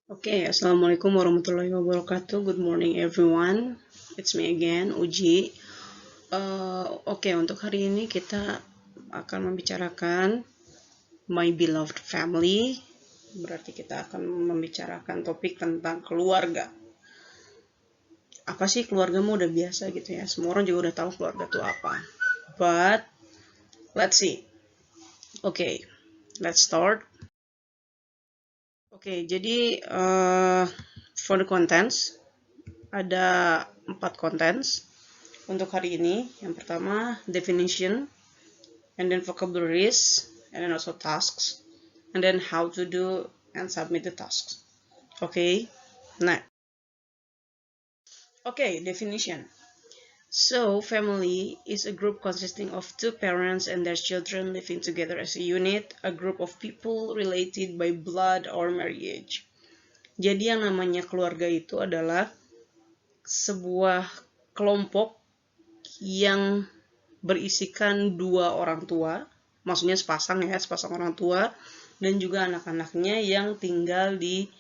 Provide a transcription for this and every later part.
Okay, Assalamualaikum warahmatullahi wabarakatuh. Good morning everyone. It's me again, Uji. Oke, untuk hari ini kita akan membicarakan My Beloved Family. Berarti kita akan membicarakan topik tentang keluarga. Apa sih keluargamu udah biasa gitu ya. Semua orang juga udah tahu keluarga itu apa. But let's see. Okay, let's start. Oke, jadi for the contents ada 4 contents untuk hari ini. Yang pertama definition, and then vocabularies, and then also tasks, and then how to do and submit the tasks. Okay, next. Okay, definition. So, family is a group consisting of two parents and their children living together as a unit, a group of people related by blood or marriage. Jadi yang namanya keluarga itu adalah sebuah kelompok yang berisikan dua orang tua, maksudnya sepasang orang tua, dan juga anak-anaknya yang tinggal di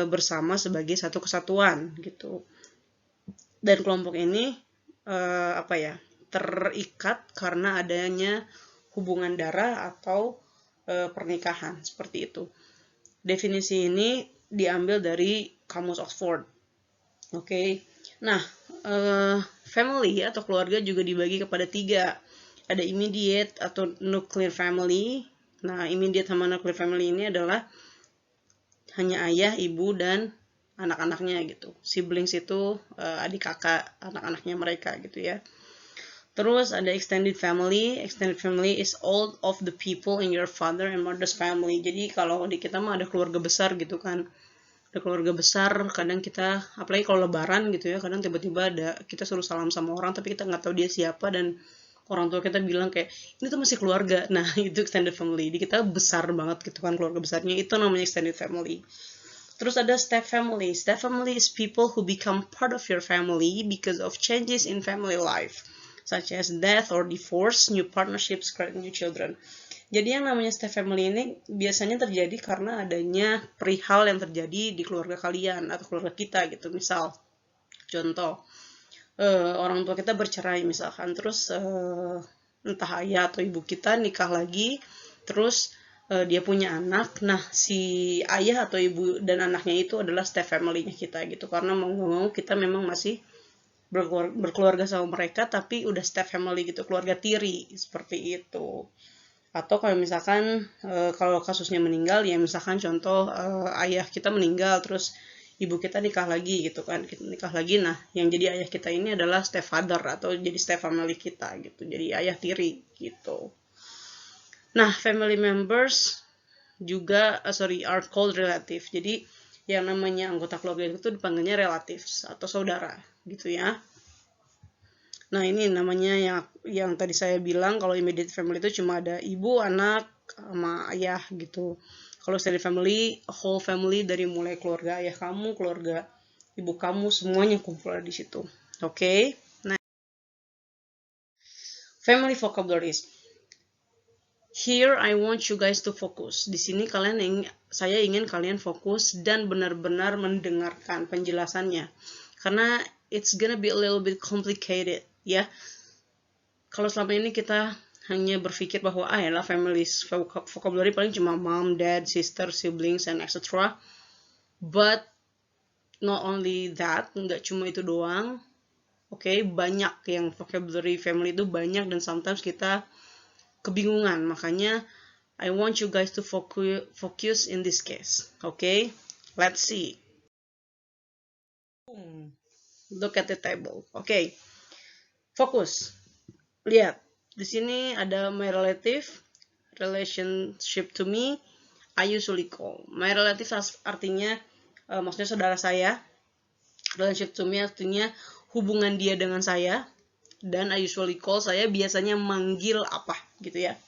bersama sebagai satu kesatuan gitu. Dan kelompok ini terikat karena adanya hubungan darah atau pernikahan seperti itu. Definisi ini diambil dari Kamus Oxford. Oke. Nah, family atau keluarga juga dibagi kepada 3. Ada immediate atau nuclear family. Nah, immediate sama nuclear family ini adalah hanya ayah, ibu, dan anak-anaknya gitu. Siblings itu adik kakak, anak-anaknya mereka gitu ya. Terus ada extended family. Extended family is all of the people in your father and mother's family. Jadi kalau di kita mah ada keluarga besar gitu kan. Ada keluarga besar, kadang kita, apalagi kalau lebaran gitu ya, kadang tiba-tiba ada, kita suruh salam sama orang, tapi kita nggak tahu dia siapa, dan orang tua kita bilang kayak, ini tuh masih keluarga. Nah, itu extended family. Jadi kita besar banget gitu kan keluarga besarnya, itu namanya extended family. Terus ada step family. Step family is people who become part of your family because of changes in family life, such as death or divorce, new partnerships, create new children. Jadi yang namanya step family ini biasanya terjadi karena adanya perihal yang terjadi di keluarga kalian atau keluarga kita gitu. Misal, contoh, orang tua kita bercerai misalkan, terus entah ayah atau ibu kita nikah lagi, terus dia punya anak. Nah, si ayah atau ibu dan anaknya itu adalah step family-nya kita gitu. Karena mau nggak mau kita memang masih berkeluarga sama mereka, tapi udah step family gitu, keluarga tiri seperti itu. Atau kalau misalkan kalau kasusnya meninggal ya, misalkan contoh ayah kita meninggal terus ibu kita nikah lagi gitu kan, kita nikah lagi, nah yang jadi ayah kita ini adalah stepfather atau jadi step family kita gitu, jadi ayah tiri gitu. Nah, family members juga are called relative. Jadi yang namanya anggota keluarga itu dipanggilnya relatives atau saudara gitu ya. Nah, ini namanya yang tadi saya bilang, kalau immediate family itu cuma ada ibu, anak, sama ayah gitu. Kalau extended family, whole family dari mulai keluarga ayah kamu, keluarga ibu kamu, semuanya kumpul di situ. Oke. Nah, family vocabularies. Here I want you guys to focus. Di sini saya ingin kalian fokus dan benar-benar mendengarkan penjelasannya. Karena it's gonna be a little bit complicated, ya. Kalau selama ini kita hanya berpikir bahwa yalah family vocabulary paling cuma mom, dad, sister, siblings, and etc. But not only that, nggak cuma itu doang. Oke, banyak yang vocabulary family itu banyak, dan sometimes kita kebingungan. Makanya I want you guys to focus in this case. Okay, let's see. Look at the table. Okay, fokus. Lihat, di sini ada my relative, relationship to me, I usually call. My relative artinya maksudnya saudara saya. Relationship to me artinya hubungan dia dengan saya. Dan I usually call, saya biasanya manggil apa gitu ya.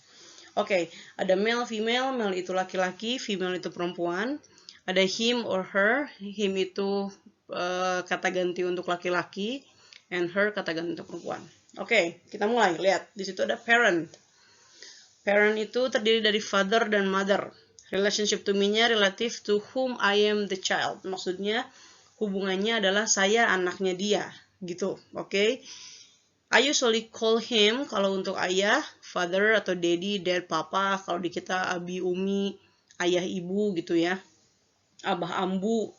Oke, ada male, female. Male itu laki-laki, female itu perempuan. Ada him or her. Him itu kata ganti untuk laki-laki, and her kata ganti untuk perempuan. Oke, kita mulai. Lihat, di situ ada parent. Parent itu terdiri dari father dan mother. Relationship to me-nya relative to whom I am the child. Maksudnya hubungannya adalah saya anaknya dia, gitu. Oke. I usually call him, kalau untuk ayah, father atau daddy, dad, papa. Kalau di kita abi, umi, ayah, ibu gitu ya. Abah, ambu,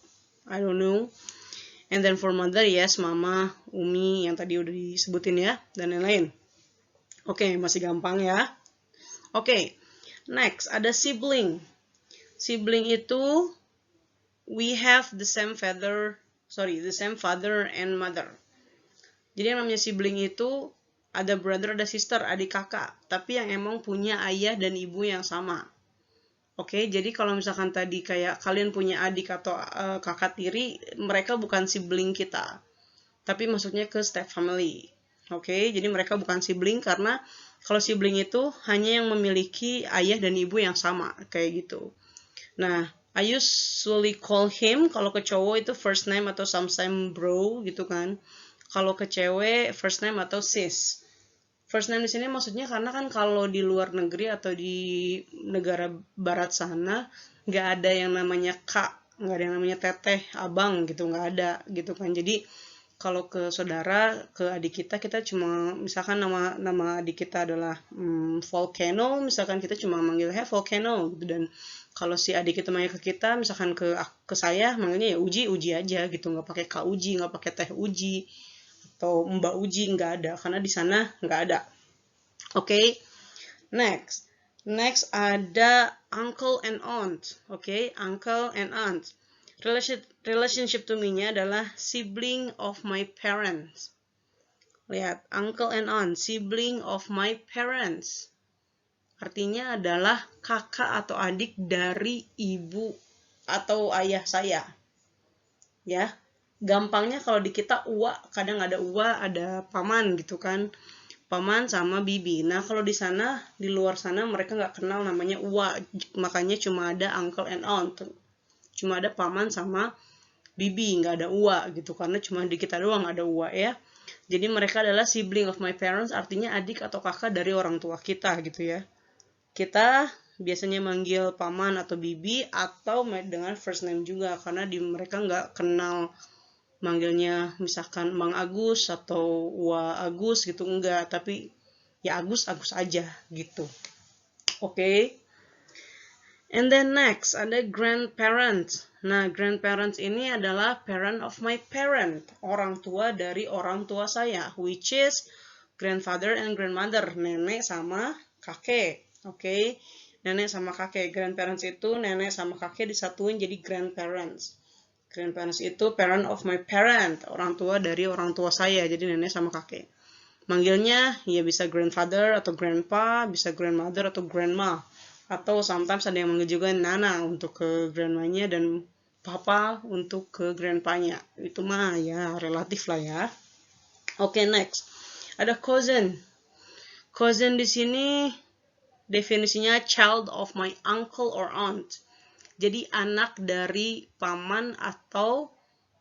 I don't know. And then for mother, yes, mama, umi, yang tadi udah disebutin ya, dan lain-lain. Oke, masih gampang ya. Oke, next, ada sibling. Sibling itu, we have the same father and mother. Jadi yang namanya sibling itu, ada brother, ada sister, adik kakak. Tapi yang emang punya ayah dan ibu yang sama. Oke, jadi kalau misalkan tadi kayak kalian punya adik atau kakak tiri, mereka bukan sibling kita. Tapi maksudnya ke step family. Oke, jadi mereka bukan sibling karena kalau sibling itu hanya yang memiliki ayah dan ibu yang sama, kayak gitu. Nah, I usually call him, kalau ke cowok itu first name atau sometimes bro gitu kan. Kalau ke cewek first name atau sis. First name di sini maksudnya karena kan kalau di luar negeri atau di negara barat sana nggak ada yang namanya kak, nggak ada yang namanya teteh, abang gitu, nggak ada gitu kan. Jadi kalau ke saudara, ke adik kita cuma misalkan nama adik kita adalah Volcano, misalkan kita cuma manggil Volcano gitu. Dan kalau si adik kita manggil ke kita, misalkan ke saya manggilnya ya Uji aja gitu, nggak pakai Kak Uji, nggak pakai Teh Uji atau Mbak Uji, nggak ada karena di sana nggak ada. Oke, next ada uncle and aunt. Oke, uncle and aunt. Relationship to me-nya adalah sibling of my parents. Lihat, uncle and aunt, sibling of my parents. Artinya adalah kakak atau adik dari ibu atau ayah saya. Ya, gampangnya kalau di kita uwa, kadang ada uwa, ada paman gitu kan. Paman sama bibi. Nah, kalau di sana, di luar sana mereka nggak kenal namanya uwa. Makanya cuma ada uncle and aunt. Cuma ada paman sama bibi, nggak ada uwa gitu. Karena cuma di kita doang ada uwa ya. Jadi mereka adalah sibling of my parents, artinya adik atau kakak dari orang tua kita gitu ya. Kita biasanya manggil paman atau bibi atau dengan first name juga karena mereka nggak kenal manggilnya misalkan Bang Agus atau Wa Agus gitu, enggak, tapi ya Agus aja gitu. Oke. And then next ada grandparents. Nah, grandparents ini adalah parent of my parent, orang tua dari orang tua saya, which is grandfather and grandmother, nenek sama kakek. Oke. Nenek sama kakek. Grandparents itu nenek sama kakek disatuin jadi grandparents. Grandparents itu parent of my parent, orang tua dari orang tua saya, jadi nenek sama kakek. Manggilnya ya bisa grandfather atau grandpa, bisa grandmother atau grandma. Atau sometimes ada yang manggil juga nana untuk ke grandmanya dan papa untuk ke grandpanya. Itu mah ya relatif lah ya. Oke, next. Ada cousin. Cousin di sini definisinya child of my uncle or aunt. Jadi anak dari paman atau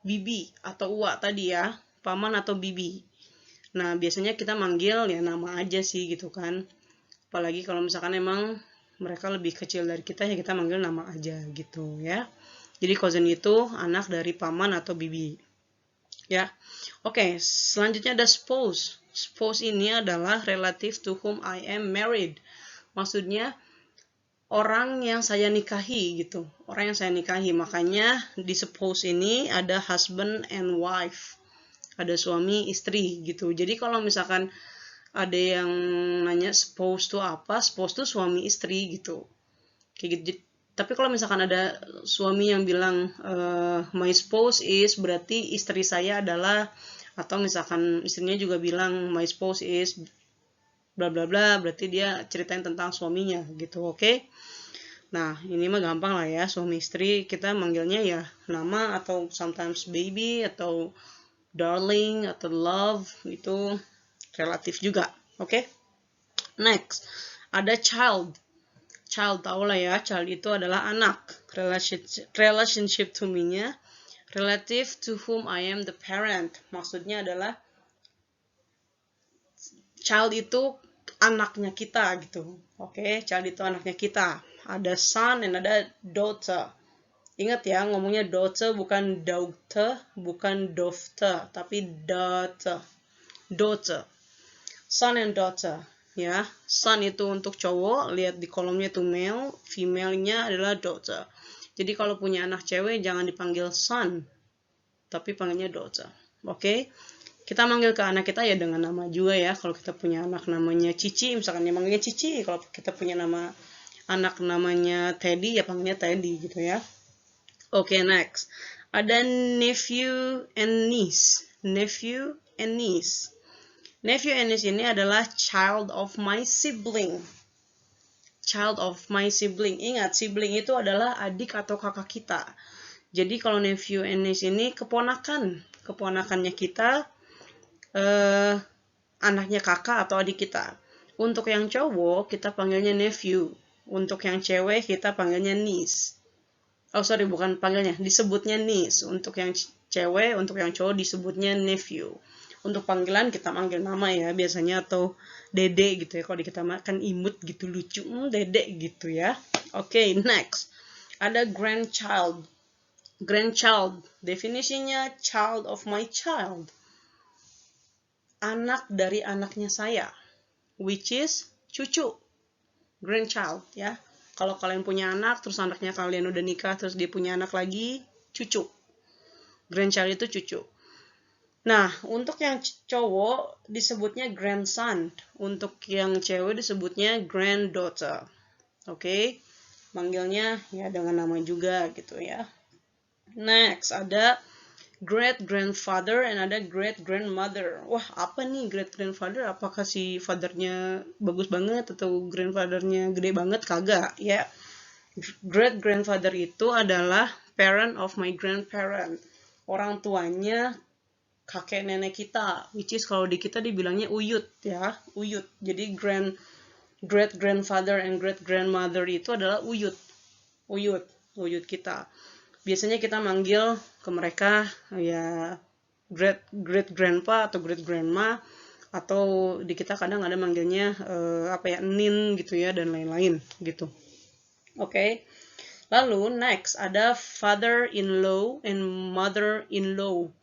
bibi atau uwa tadi ya, paman atau bibi. Nah, biasanya kita manggil ya nama aja sih gitu kan. Apalagi kalau misalkan emang mereka lebih kecil dari kita ya kita manggil nama aja gitu ya. Jadi cousin itu anak dari paman atau bibi. Ya. Oke, selanjutnya ada spouse. Spouse ini adalah relative to whom I am married. Maksudnya orang yang saya nikahi gitu, orang yang saya nikahi. Makanya di spouse ini ada husband and wife, ada suami istri gitu. Jadi kalau misalkan ada yang nanya spouse itu apa, spouse itu suami istri gitu, kayak gitu. Tapi kalau misalkan ada suami yang bilang my spouse is, berarti istri saya adalah, atau misalkan istrinya juga bilang my spouse is bla bla bla, berarti dia ceritain tentang suaminya gitu. Oke. Nah, ini mah gampang lah ya, suami istri kita manggilnya ya nama atau sometimes baby atau darling atau love, itu relatif juga. Oke. Next, ada child. Child tau lah ya, child itu adalah anak. Relationship to me-nya relative to whom I am the parent. Maksudnya adalah child itu anaknya kita gitu. Oke, child itu anaknya kita. Ada son dan ada daughter. Ingat ya, ngomongnya daughter bukan daughter, bukan daughter, tapi daughter. Daughter. Son and daughter. Ya, son itu untuk cowok, lihat di kolomnya itu male, female-nya adalah daughter. Jadi kalau punya anak cewek jangan dipanggil son, tapi panggilnya daughter. Oke? Kita manggil ke anak kita ya dengan nama juga ya. Kalau kita punya anak namanya Cici, misalkan dia manggilnya Cici. Kalau kita punya anak namanya Teddy, ya panggilnya Teddy gitu ya. Oke, next. Ada nephew and niece. Nephew and niece. Nephew and niece ini adalah child of my sibling. Child of my sibling. Ingat, sibling itu adalah adik atau kakak kita. Jadi kalau nephew and niece ini keponakannya kita, anaknya kakak atau adik kita. Untuk yang cowok kita panggilnya nephew. Untuk yang cewek kita panggilnya niece. Oh sorry, bukan panggilnya, disebutnya niece. Untuk yang cewek, untuk yang cowok disebutnya nephew. Untuk panggilan kita manggil nama ya biasanya, atau dede gitu ya. Kalau di kita makan imut gitu, lucu, dede gitu ya. Oke, next. Ada grandchild. Grandchild, definisinya child of my child. Anak dari anaknya saya, which is cucu. Grandchild ya. Kalau kalian punya anak, terus anaknya kalian udah nikah, terus dia punya anak lagi, cucu. Grandchild itu cucu. Nah, untuk yang cowok disebutnya grandson. Untuk yang cewek disebutnya granddaughter. Oke? Manggilnya ya dengan nama juga gitu ya. Next, ada great grandfather and ada great grandmother. Wah, apa nih great grandfather? Apakah si fathernya bagus banget atau grandfathernya gede banget? Kagak ya. Great grandfather itu adalah parent of my grandparent. Orang tuanya kakek nenek kita, which is kalau di kita dibilangnya uyut ya, uyut. Jadi great grandfather and great grandmother itu adalah uyut kita. Biasanya kita manggil ke mereka ya great grandpa atau great grandma, atau di kita kadang ada manggilnya nin gitu ya, dan lain-lain gitu. Oke. Lalu next ada father-in-law and mother-in-law.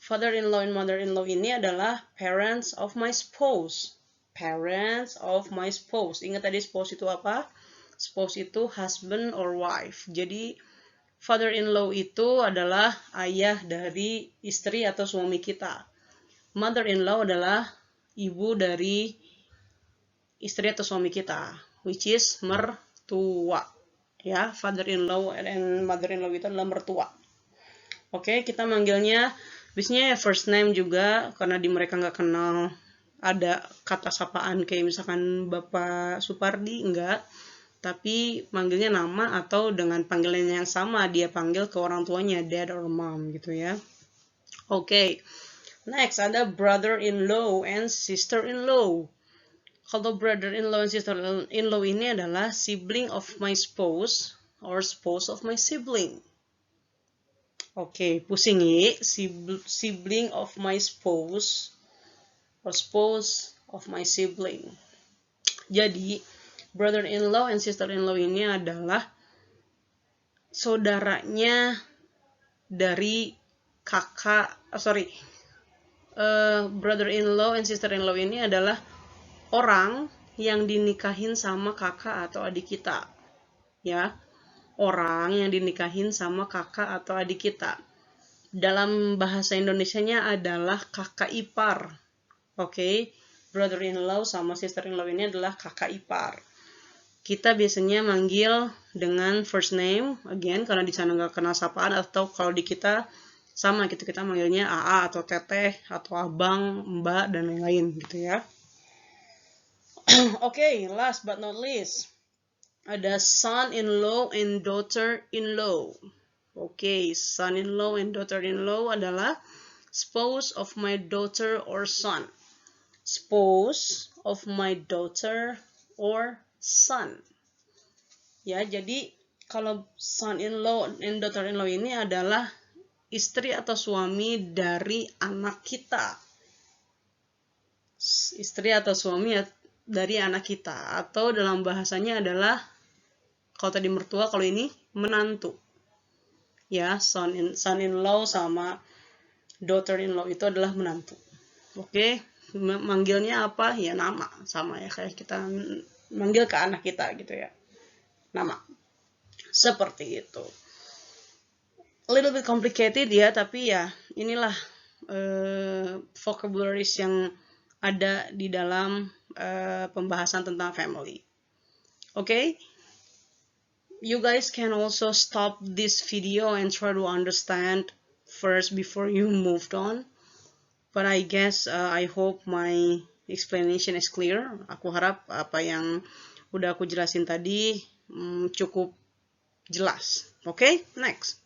Father-in-law and mother-in-law ini adalah parents of my spouse. Parents of my spouse. Ingat tadi spouse itu apa? Spouse itu husband or wife. Jadi father-in-law itu adalah ayah dari istri atau suami kita. Mother-in-law adalah ibu dari istri atau suami kita, which is mertua. Ya, father-in-law and mother-in-law itu adalah mertua. Oke, kita manggilnya biasanya first name juga, karena di mereka nggak kenal ada kata sapaan kayak misalkan Bapak Supardi, enggak. Tapi manggilnya nama atau dengan panggilan yang sama dia panggil ke orang tuanya, dad or mom gitu ya. Oke. Next ada brother-in-law and sister-in-law. Kalau brother-in-law and sister-in-law ini adalah sibling of my spouse or spouse of my sibling. Oke, pusing ya. Sibling of my spouse or spouse of my sibling. Jadi brother-in-law and sister-in-law ini adalah saudaranya dari brother-in-law and sister-in-law ini adalah orang yang dinikahin sama kakak atau adik kita. Ya, orang yang dinikahin sama kakak atau adik kita. Dalam bahasa Indonesianya adalah kakak ipar. Oke, brother-in-law sama sister-in-law ini adalah kakak ipar. Kita biasanya manggil dengan first name, again karena di sana nggak kenal sapaan, atau kalau di kita sama gitu, kita manggilnya AA atau teteh atau abang, mbak, dan lain-lain gitu ya. Oke, last but not least, ada son-in-law and daughter-in-law. Oke, son-in-law and daughter-in-law adalah spouse of my daughter or son. Spouse of my daughter or son. Ya, jadi kalau son-in-law and daughter-in-law ini adalah istri atau suami dari anak kita. Istri atau suami dari anak kita, atau dalam bahasanya adalah Kalau tadi mertua, kalau ini menantu. Ya, son-in-law sama daughter-in-law itu adalah menantu. Oke, manggilnya apa? Ya nama, sama ya kayak kita manggil ke anak kita gitu ya. Nama. Seperti itu. A little bit complicated ya, tapi ya inilah vocabularies yang ada di dalam pembahasan tentang family. Okay? You guys can also stop this video and try to understand first before you moved on. But I guess I hope my explanation is clear. Aku harap apa yang udah aku jelasin tadi cukup jelas. Okay? Next.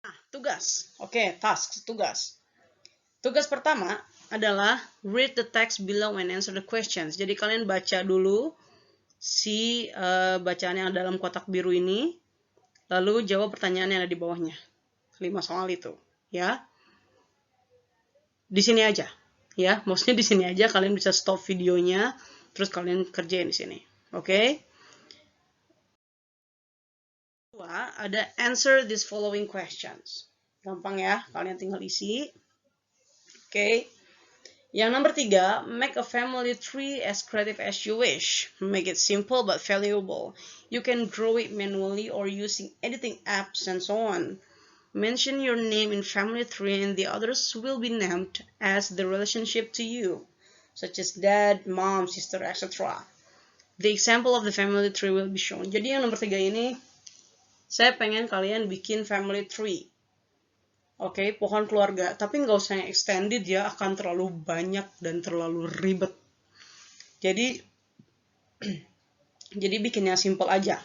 Nah, tugas. Oke, tasks, tugas. Tugas pertama adalah read the text below and answer the questions. Jadi kalian baca dulu si bacaan yang dalam kotak biru ini, lalu jawab pertanyaan yang ada di bawahnya. 5 soal itu, ya. Di sini aja, ya. Maksudnya di sini aja, kalian bisa stop videonya, terus kalian kerjain di sini. Oke? Kedua, ada answer these following questions. Gampang ya, kalian tinggal isi. Oke. Yang nomor 3, make a family tree as creative as you wish. Make it simple but valuable. You can draw it manually or using editing apps and so on. Mention your name in family tree and the others will be named as the relationship to you, such as dad, mom, sister, etc. The example of the family tree will be shown. Jadi yang nomor 3 ini, saya pengen kalian bikin family tree. Oke, pohon keluarga, tapi nggak usah yang extended ya, akan terlalu banyak dan terlalu ribet. Jadi bikin yang simple aja.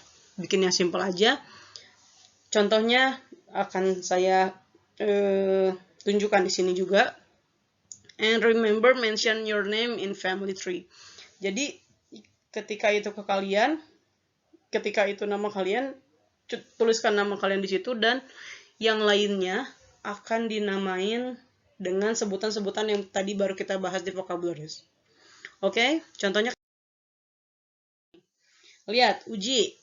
Contohnya akan saya tunjukkan di sini juga. And remember, mention your name in family tree. Jadi ketika itu nama kalian, tuliskan nama kalian di situ, dan yang lainnya akan dinamain dengan sebutan-sebutan yang tadi baru kita bahas di vocabularies. Oke, contohnya lihat Uji.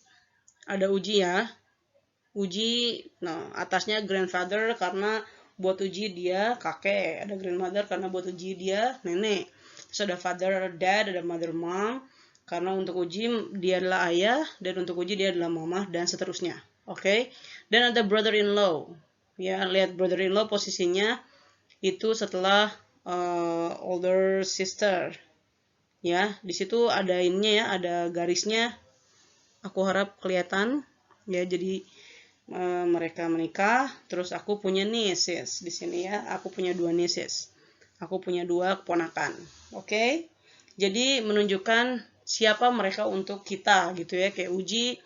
Ada Uji ya. Uji, nah atasnya grandfather karena buat Uji dia kakek, ada grandmother karena buat Uji dia nenek. Terus ada father dad, ada mother mom karena untuk Uji dia adalah ayah, dan untuk Uji dia adalah mama, dan seterusnya. Oke. Dan ada brother-in-law. Ya, lihat brother-in-law posisinya itu setelah older sister. Ya, di situ ada ininya ya, ada garisnya. Aku harap kelihatan. Ya, jadi mereka menikah. Terus aku punya nieces di sini ya. Aku punya 2 nieces. Aku punya 2 keponakan. Oke. Jadi menunjukkan siapa mereka untuk kita gitu ya. Kayak Uji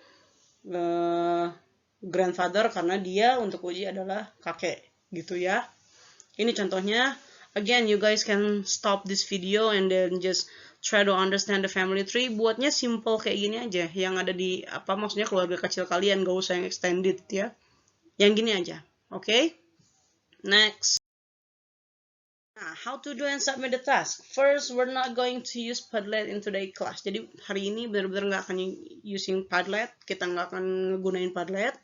grandfather karena dia untuk Uji adalah kakek gitu ya. Ini contohnya. Again, you guys can stop this video and then just try to understand the family tree. Buatnya simple kayak gini aja, yang ada di maksudnya keluarga kecil kalian, gak usah yang extended ya. Yang gini aja. Oke? Next. Nah, how to do and submit the task. First, we're not going to use Padlet in today's class. Jadi hari ini benar-benar nggak akan using Padlet. Kita nggak akan ngegunain Padlet.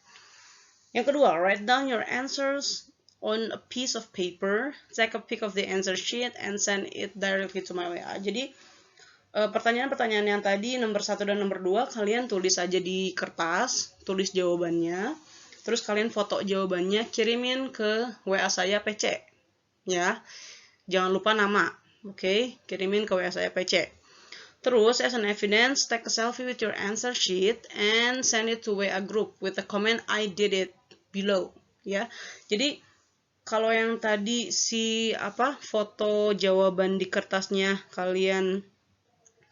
Yang kedua, write down your answers on a piece of paper, take a pic of the answer sheet, and send it directly to my WA. Jadi, pertanyaan-pertanyaan yang tadi, nomor 1 dan nomor 2, kalian tulis aja di kertas, tulis jawabannya, terus kalian foto jawabannya, kirimin ke WA saya PC. Ya, jangan lupa nama, oke? Kirimin ke WA saya PC. Terus, as an evidence, take a selfie with your answer sheet and send it to WA group with the comment I did it below, ya. Jadi kalau yang tadi foto jawaban di kertasnya kalian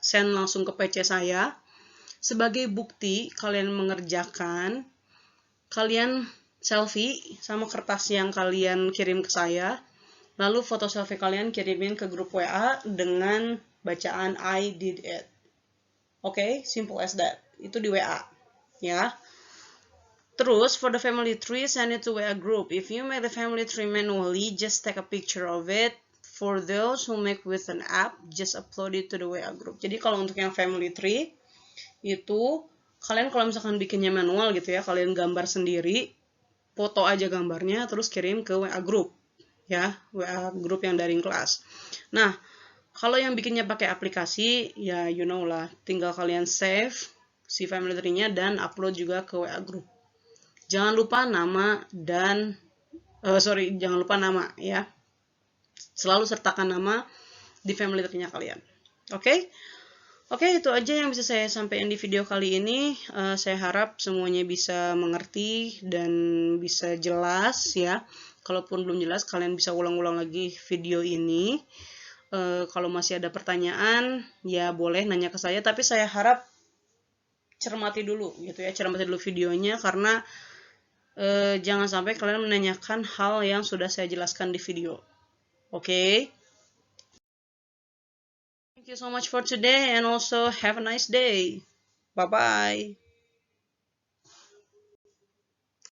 send langsung ke PC saya, sebagai bukti kalian mengerjakan, kalian selfie sama kertas yang kalian kirim ke saya, lalu foto selfie kalian kirimin ke grup WA dengan bacaan I did it. Oke, simple as that. Itu di WA, ya. Terus, for the family tree, send it to WA group. If you make the family tree manually, just take a picture of it. For those who make with an app, just upload it to the WA group. Jadi, kalau untuk yang family tree, itu kalian kalau misalkan bikinnya manual gitu ya, kalian gambar sendiri, foto aja gambarnya, terus kirim ke WA group, ya, WA group yang daring kelas. Nah, kalau yang bikinnya pakai aplikasi, ya you know lah, tinggal kalian save si family tree-nya dan upload juga ke WA group. Jangan lupa nama dan jangan lupa nama ya. Selalu sertakan nama di family tree-nya kalian. Oke? Oke, itu aja yang bisa saya sampaikan di video kali ini. Saya harap semuanya bisa mengerti dan bisa jelas ya. Kalaupun belum jelas, kalian bisa ulang-ulang lagi video ini. Kalau masih ada pertanyaan, ya boleh nanya ke saya. Tapi saya harap cermati dulu gitu ya, cermati dulu videonya karena jangan sampai kalian menanyakan hal yang sudah saya jelaskan di video. Oke? Thank you so much for today and also have a nice day. Bye-bye.